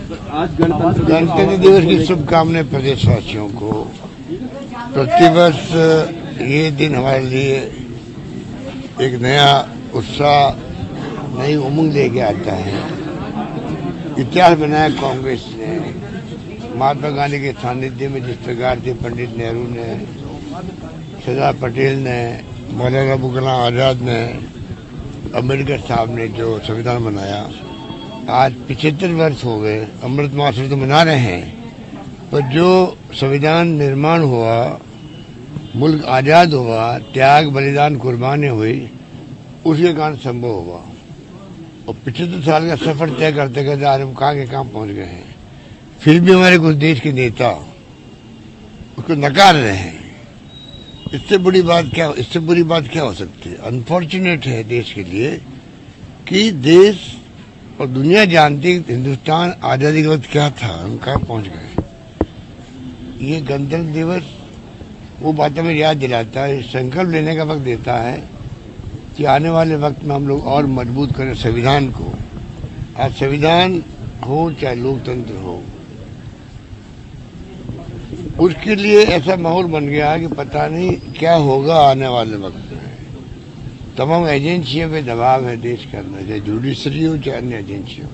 आज गणतंत्र दिवस की शुभकामनाएं प्रदेशवासियों को। प्रतिवर्ष ये दिन हमारे लिए एक नया उत्साह, नई उमंग लेके आता है। इतिहास बनाया कांग्रेस ने। महात्मा गांधी के सानिध्य में जिस प्रकार से पंडित नेहरू ने, सरदार पटेल ने, मौलाना अबुल कलाम आजाद ने, अम्बेडकर साहब ने जो संविधान बनाया, आज 75 वर्ष हो गए। अमृत महोत्सव तो मना रहे हैं, पर जो संविधान निर्माण हुआ, मुल्क आज़ाद हुआ, त्याग बलिदान कुर्बानी हुई, उसके कारण संभव हुआ। और 75 साल का सफर तय करते करते आज हम कहाँ के कहाँ पहुँच गए हैं। फिर भी हमारे कुछ देश के नेता उसको नकार रहे हैं। इससे बुरी बात क्या हो सकती है। अनफॉर्चुनेट है देश के लिए कि देश और दुनिया जानती हिंदुस्तान आज़ादी के वक्त क्या था, हम कहाँ पहुँच गए। ये गणतंत्र दिवस वो बातें में याद दिलाता है, संकल्प लेने का वक्त देता है कि आने वाले वक्त में हम लोग और मजबूत करें संविधान को। आज संविधान हो चाहे लोकतंत्र हो, उसके लिए ऐसा माहौल बन गया कि पता नहीं क्या होगा आने वाले वक्त में। तमाम एजेंसियों पे दबाव है देश के अंदर, चाहे जुडिशरी हो चाहे अन्य एजेंसी हो।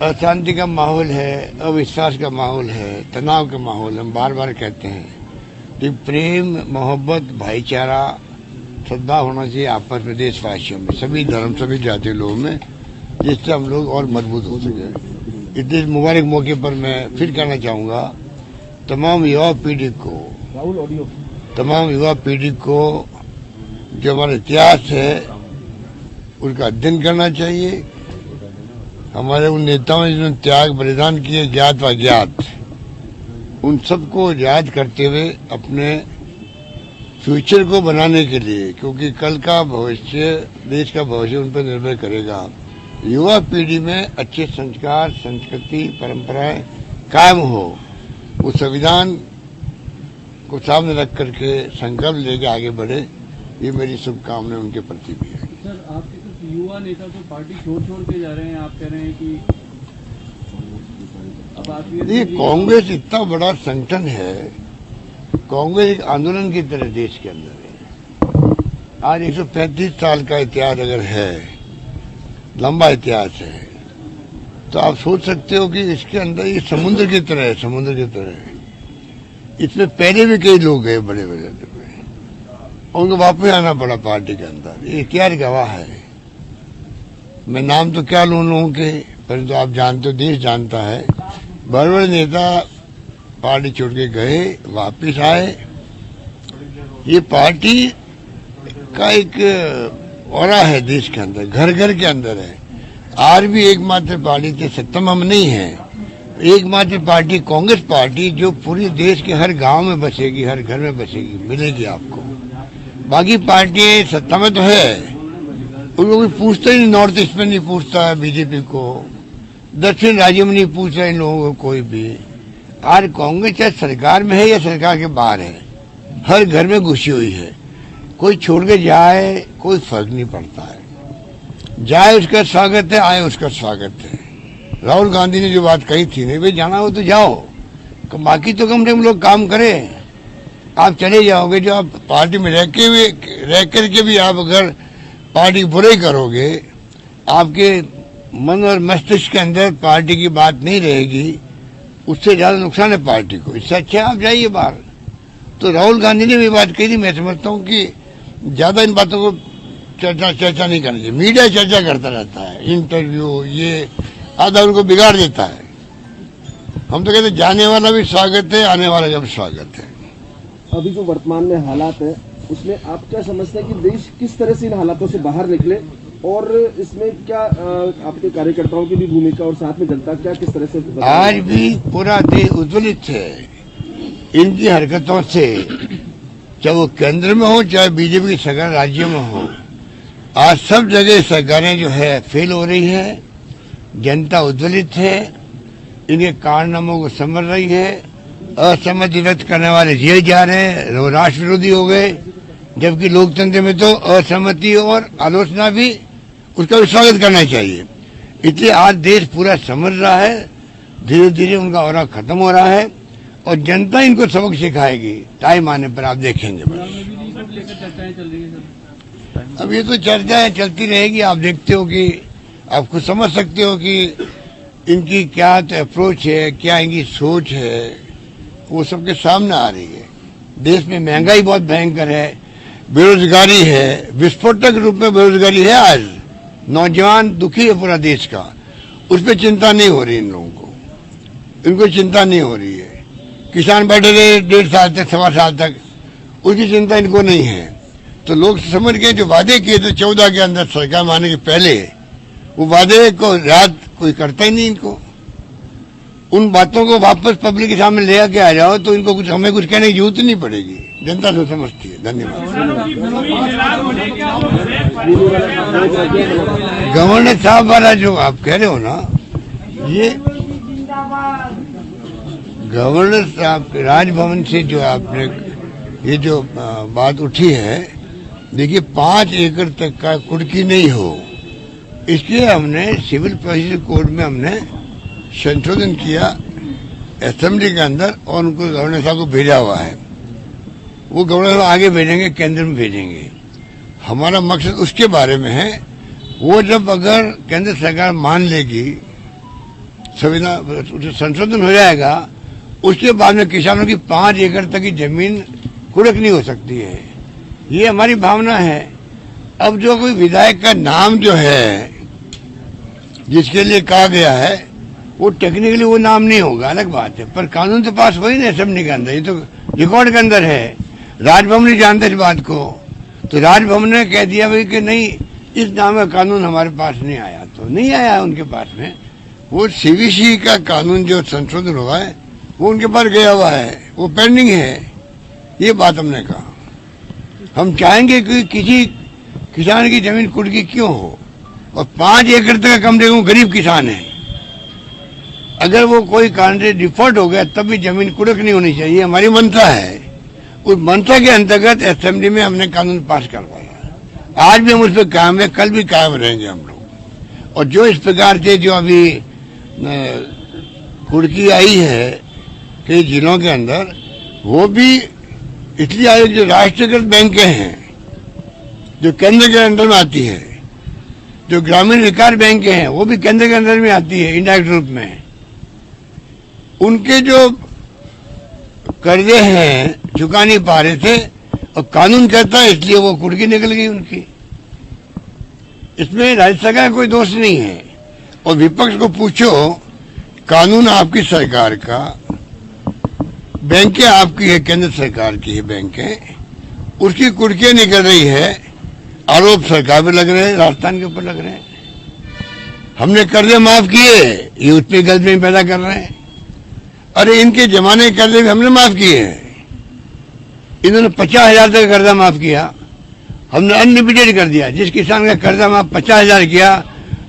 अशांति का माहौल है, अविश्वास का माहौल है, तनाव का माहौल। हम बार बार कहते हैं कि प्रेम, मोहब्बत, भाईचारा, सद्भाव होना चाहिए आपस में देशवासियों में, सभी धर्म, सभी जाति लोगों में, जिससे हम लोग और मजबूत हो सके। इस मुबारक मौके पर मैं फिर कहना चाहूँगा तमाम युवा पीढ़ी को जो हमारा इतिहास है उसका अध्ययन करना चाहिए। हमारे उन नेताओं ने जिन्होंने त्याग बलिदान किए, ज्ञात व अज्ञात, उन सबको याद करते हुए अपने फ्यूचर को बनाने के लिए, क्योंकि कल का भविष्य, देश का भविष्य उन पर निर्भर करेगा। युवा पीढ़ी में अच्छे संस्कार, संस्कृति, परंपराएं कायम हो, उस संविधान को सामने रख करके संकल्प लेके आगे बढ़े, ये मेरी शुभकामनाएं उनके प्रति भी है। सर, आपके कुछ युवा नेता तो पार्टी छोड़ के जा रहे हैं, आप कह रहे हैं कि अब आप ये कांग्रेस इतना बड़ा संगठन है, कांग्रेस एक आंदोलन की तरह देश के अंदर है। आज 135 साल का इतिहास अगर है, लंबा इतिहास है, तो आप सोच सकते हो कि इसके अंदर ये समुद्र की तरह है, समुद्र की तरह है। इसमें पहले भी कई लोग गए बड़े बड़े, उनको वापस आना पड़ा पार्टी के अंदर। ये इतिहास गवाह है। मैं नाम तो क्या लूं लोगों के, परंतु आप जानते हो, देश जानता है, बड़े बड़े नेता पार्टी छोड़ के गए, वापिस आए। ये पार्टी का एक औरा है देश के अंदर, घर घर के अंदर है। आज भी एकमात्र पार्टी के सत्ता में हम नहीं है, एकमात्र पार्टी कांग्रेस पार्टी जो पूरी देश के हर गांव में बसेगी, हर घर में बसेगी, मिलेगी आपको। बाकी पार्टियां सत्ता में तो है, उन लोग पूछते ही नहीं, नॉर्थ ईस्ट में नहीं पूछता है बीजेपी को, दक्षिण राज्यों में नहीं पूछ रहे इन लोगों को कोई भी। आज कांग्रेस चाहे सरकार में है या सरकार के बाहर है, हर घर में घुसी हुई है। कोई छोड़ के जाए कोई फर्क नहीं पड़ता है, जाए उसका स्वागत है, आए उसका स्वागत है। राहुल गांधी ने जो बात कही थी, नहीं भाई जाना हो तो जाओ, बाकी तो कम से कम लोग काम करें। आप चले जाओगे, जो आप पार्टी में रह करके भी आप अगर पार्टी बुराई करोगे, आपके मन और मस्तिष्क के अंदर पार्टी की बात नहीं रहेगी, उससे ज्यादा नुकसान है पार्टी को। इससे अच्छा आप जाइए बाहर। तो राहुल गांधी ने भी बात कही थी। मैं समझता हूँ कि ज्यादा इन बातों को चर्चा नहीं करनी चाहिए। मीडिया चर्चा करता रहता है, इंटरव्यू, ये आधा उनको बिगाड़ देता है। हम तो कहते हैं जाने वाला भी स्वागत है, आने वाला का भी स्वागत है। अभी जो वर्तमान में हालात है, उसमें आप क्या समझते हैं कि देश किस तरह से इन हालातों से बाहर निकले, और इसमें क्या आपके कार्यकर्ताओं की भी भूमिका और साथ में जनता क्या किस तरह से? आज भी पूरा देश उद्वेलित है इनकी हरकतों से, चाहे वो केंद्र में हो चाहे बीजेपी की सरकार राज्यों में हो। आज सब जगह सरकारें जो है फेल हो रही है, जनता उद्वेलित है, इनके कारनामों को समझ रही है। असहमति व्यक्त करने वाले जेल जा रहे हैं, वो राष्ट्र विरोधी हो गए, जबकि लोकतंत्र में तो असहमति और आलोचना भी, उसका भी स्वागत करना चाहिए। इसलिए आज देश पूरा समझ रहा है, धीरे धीरे उनका ऑरा खत्म हो रहा है और जनता इनको सबक सिखाएगी। टाइम आने पर आप देखेंगे। लेकर चर्चाएं चल रही है सर। अब ये तो चर्चाएं चलती रहेगी। आप देखते हो कि आप खुद समझ सकते हो कि इनकी क्या अप्रोच है, क्या इनकी सोच है, वो सबके सामने आ रही है। देश में महंगाई बहुत भयंकर है, बेरोजगारी है, विस्फोटक रूप में बेरोजगारी है। आज नौजवान दुखी है पूरा देश का, उस पर चिंता नहीं हो रही इन लोगों को, इनको चिंता नहीं हो रही है। किसान बैठे रहे 1.5 साल तक, 1.25 साल तक, उसकी चिंता इनको नहीं है। तो लोग समझ गए जो वादे किए थे 14 के अंदर सरकार में आने के पहले, वो वादे को याद कोई करता ही नहीं इनको। उन बातों को वापस पब्लिक के सामने ले आके आ जाओ तो इनको कुछ, हमें कुछ कहने की जरूरत ही नहीं पड़ेगी। जनता तो समझती है। धन्यवाद। गवर्नर साहब वाला जो आप कह रहे हो ना, ये गवर्नर साहब राजभवन से जो आपने ये जो बात उठी है, देखिए 5 एकड़ तक का कुर्की नहीं हो, इसलिए हमने सिविल प्रोसीजर कोड में हमने संशोधन किया असेंबली के अंदर और उनको गवर्नर साहब को भेजा हुआ है। वो गवर्नर साहब आगे भेजेंगे, केंद्र में भेजेंगे। हमारा मकसद उसके बारे में है। वो जब अगर केंद्र सरकार मान लेगी, संविधान संशोधन हो जाएगा, उसके बाद में किसानों की 5 एकड़ तक की जमीन कुड़क नहीं हो सकती है। ये हमारी भावना है। अब जो कोई विधायक का नाम जो है जिसके लिए कहा गया है, वो टेक्निकली वो नाम नहीं होगा, अलग बात है, पर कानून तो पास हुई ना असेंबली के अंदर, ये तो रिकॉर्ड के अंदर है। राजभवन नहीं जानते इस बात को, तो राजभवन ने कह दिया भाई कि नहीं, इस नाम का कानून हमारे पास नहीं आया, तो नहीं आया उनके पास में। वो सीवीसी का कानून जो संशोधन हुआ है वो उनके पास गया हुआ है, वो पेंडिंग है। ये बात हमने कहा। हम चाहेंगे कि किसी किसान की जमीन कुर्की क्यों हो, और 5 एकड़ तक कम से कम गरीब किसान है, अगर वो कोई कारण से डिफॉल्ट हो गया तब भी जमीन कुड़क नहीं होनी चाहिए। हमारी मंशा है। उस मंशा के अंतर्गत असेंबली में हमने कानून पास करवाया। आज भी हम उस पर कायम है, कल भी कायम रहेंगे हम लोग। और जो इस प्रकार से जो अभी कुर्की आई है कई जिलों के अंदर, वो भी इसलिए आई जो राष्ट्रीयकृत बैंकें हैं, जो केंद्र के अंदर में आती है, जो ग्रामीण विकास बैंकें हैं, वो भी केंद्र के अंदर में आती है इनडायरेक्ट रूप में। उनके जो कर्जे हैं चुका नहीं पा रहे थे, और कानून कहता है इसलिए वो कुर्की निकल गई उनकी। इसमें राज्य सरकार का कोई दोष नहीं है। और विपक्ष को पूछो, कानून आपकी सरकार का, बैंकें आपकी है, केंद्र सरकार की है बैंकें, उसकी कुर्कियां निकल रही है, आरोप सरकार पे लग रहे हैं, राजस्थान के ऊपर लग रहे हैं। हमने कर्जे माफ किए, ये उस पर गलतफहमी पैदा कर रहे हैं। अरे इनके जमाने के कर्जे भी हमने माफ किए हैं। इन्होंने 50,000 तक कर्जा माफ किया, हमने अनलिमिटेड कर दिया। जिस किसान का कर्जा माफ 50,000 किया,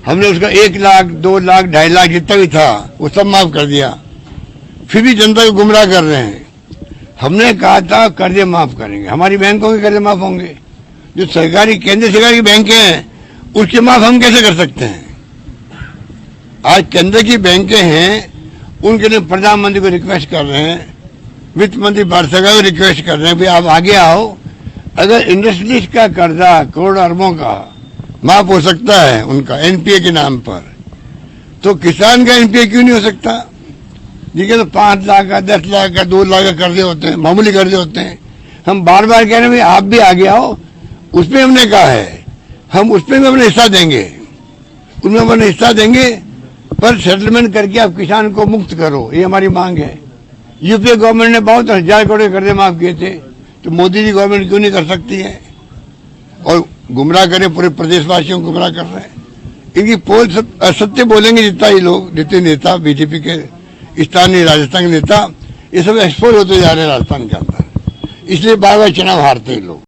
हमने उसका 1 लाख, 2 लाख, 2.5 लाख जितना भी था वो सब माफ कर दिया। फिर भी जनता को गुमराह कर रहे हैं। हमने कहा था कर्जे माफ करेंगे, हमारी बैंकों के कर्जे माफ होंगे। जो सरकारी केंद्र सरकार की बैंकें हैं उसके माफ हम कैसे कर सकते हैं? आज केंद्र की बैंकें हैं, उनके लिए प्रधानमंत्री को रिक्वेस्ट कर रहे हैं, वित्त मंत्री भारत सरकार को रिक्वेस्ट कर रहे हैं, भाई आप आगे आओ। अगर इंडस्ट्रीज का कर्जा करोड़ अरबों का माफ हो सकता है उनका एनपीए के नाम पर, तो किसान का एनपीए क्यों नहीं हो सकता? जिनके तो 5 लाख का, 10 लाख का, 2 लाख का कर्जे होते हैं, मामूली कर्जे होते हैं। हम बार बार कह रहे हैं भाई आप भी आगे आओ। उसमें हमने कहा है हम उसमें भी अपना हिस्सा देंगे, उनमें अपना हिस्सा देंगे, पर सेटलमेंट करके आप किसान को मुक्त करो, ये हमारी मांग है। यूपीए गवर्नमेंट ने बहुत 1000 करोड़ कर्जे माफ किए थे, तो मोदी जी गवर्नमेंट क्यों नहीं कर सकती है? और गुमराह करे, पूरे प्रदेशवासियों को गुमराह कर रहे हैं। इनकी पोल सब असत्य बोलेंगे जितना ये लोग, जितने नेता बीजेपी के स्थानीय राजस्थान के नेता, ये सब एक्सपोज होते जा रहे हैं राजस्थान के अंदर, इसलिए बार बार चुनाव हारते हैं लोग।